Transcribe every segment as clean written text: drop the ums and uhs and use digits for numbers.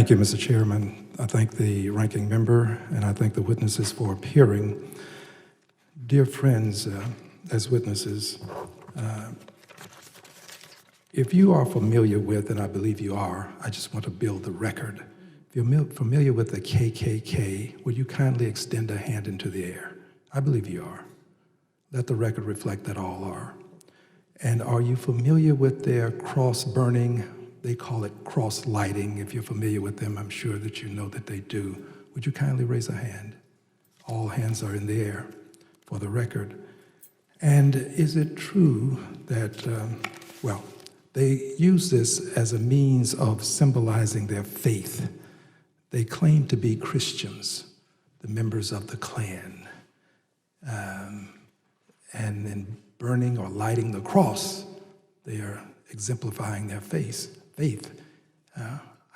Thank you, Mr. Chairman. I thank the ranking member, and I thank the witnesses for appearing. Dear friends, as witnesses, if you are familiar with, and I believe you are, I just want to build the record. If you're familiar with the KKK, will you kindly extend a hand into the air? I believe you are. Let the record reflect that all are. And are you familiar with their cross burning? They call it cross lighting. If you're familiar with them, I'm sure that you know that they do. Would you kindly raise a hand? All hands are in the air for the record. And is it true that, they use this as a means of symbolizing their faith? They claim to be Christians, the members of the Klan. And in burning or lighting the cross, they are exemplifying their faith.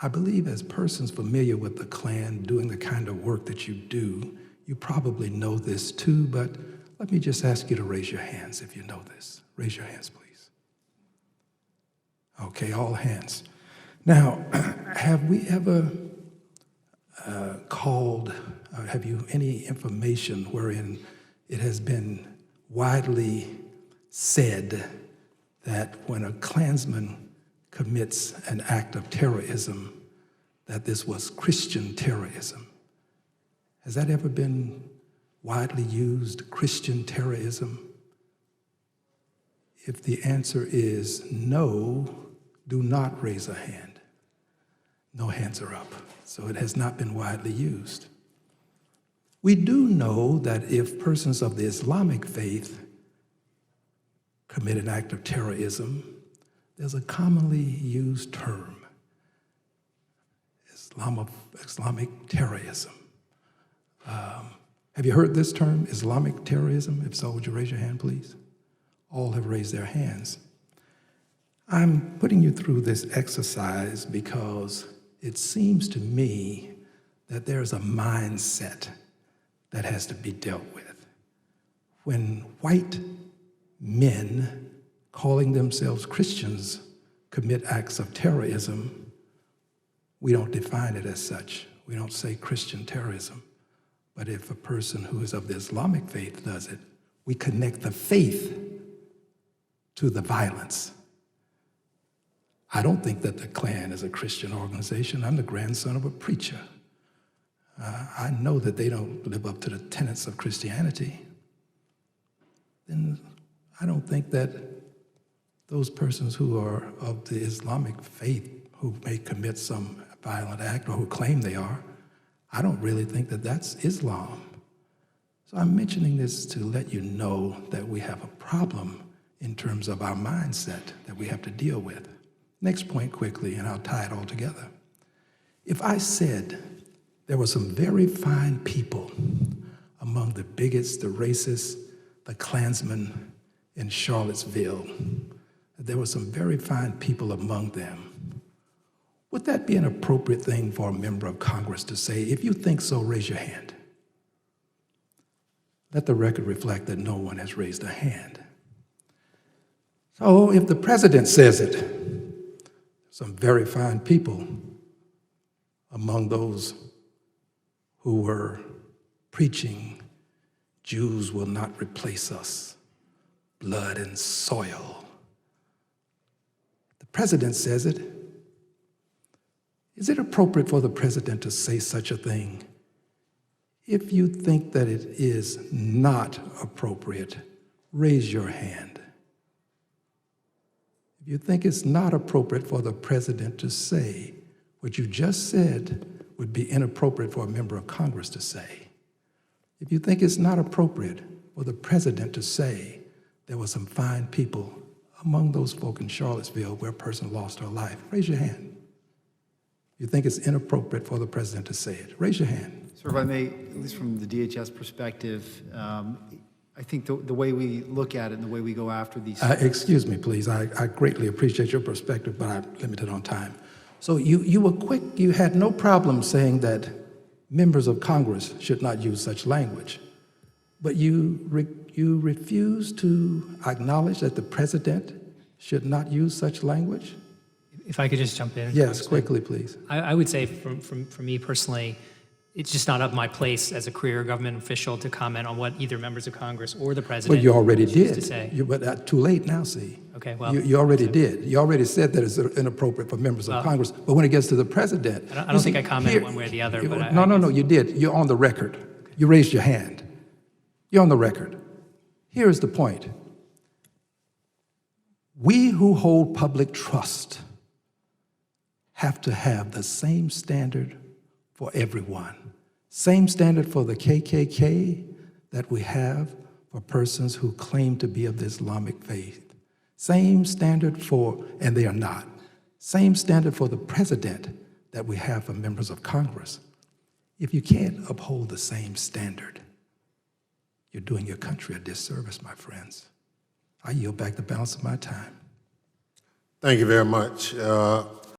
I believe as persons familiar with the Klan, doing the kind of work that you do, you probably know this too, but let me just ask you to raise your hands if you know this. Raise your hands, please. Okay, all hands. Now, have we ever have you any information wherein it has been widely said that when a Klansman commits an act of terrorism, that this was Christian terrorism? Has that ever been widely used, Christian terrorism? If the answer is no, do not raise a hand. No hands are up. So it has not been widely used. We do know that if persons of the Islamic faith commit an act of terrorism, there's a commonly used term, Islamic terrorism. Have you heard this term, Islamic terrorism? If so, would you raise your hand, please? All have raised their hands. I'm putting you through this exercise because it seems to me that there's a mindset that has to be dealt with. When white men calling themselves Christians commit acts of terrorism, we don't define it as such. We don't say Christian terrorism. But if a person who is of the Islamic faith does it, we connect the faith to the violence. I don't think that the Klan is a Christian organization. I'm the grandson of a preacher. I know that they don't live up to the tenets of Christianity. Then I don't think that those persons who are of the Islamic faith who may commit some violent act or who claim they are, I don't really think that that's Islam. So I'm mentioning this to let you know that we have a problem in terms of our mindset that we have to deal with. Next point quickly, and I'll tie it all together. If I said there were some very fine people among the bigots, the racists, the Klansmen in Charlottesville, that there were some very fine people among them, would that be an appropriate thing for a member of Congress to say? If you think so, raise your hand. Let the record reflect that no one has raised a hand. So if the president says it, some very fine people among those who were preaching, Jews will not replace us, blood and soil. The president says it. Is it appropriate for the president to say such a thing? If you think that it is not appropriate, raise your hand. If you think it's not appropriate for the president to say what you just said would be inappropriate for a member of Congress to say. If you think it's not appropriate for the president to say there were some fine people among those folk in Charlottesville where a person lost her life, raise your hand. If you think it's inappropriate for the president to say it, raise your hand. Sir, if I may, at least from the DHS perspective, I think the way we look at it and the way we go after these... Excuse me, please. I greatly appreciate your perspective, but I'm limited on time. So you were quick. You had no problem saying that members of Congress should not use such language, but you refuse to acknowledge that the president should not use such language? If I could just jump in. Yes, quickly, please. I would say for me personally, it's just not of my place as a career government official to comment on what either members of Congress or the president Well, you already choose did. to say. But too late now, see. Okay, well. You already did. You already said that it's inappropriate for members of Congress. But when it gets to the president. I don't think I commented one way or the other, but No, you did. You're on the record. You raised your hand. You're on the record. Here's the point. We who hold public trust have to have the same standard for everyone. Same standard for the KKK that we have for persons who claim to be of the Islamic faith. Same standard for, and they are not, same standard for the president that we have for members of Congress. If you can't uphold the same standard, you're doing your country a disservice, my friends. I yield back the balance of my time. Thank you very much.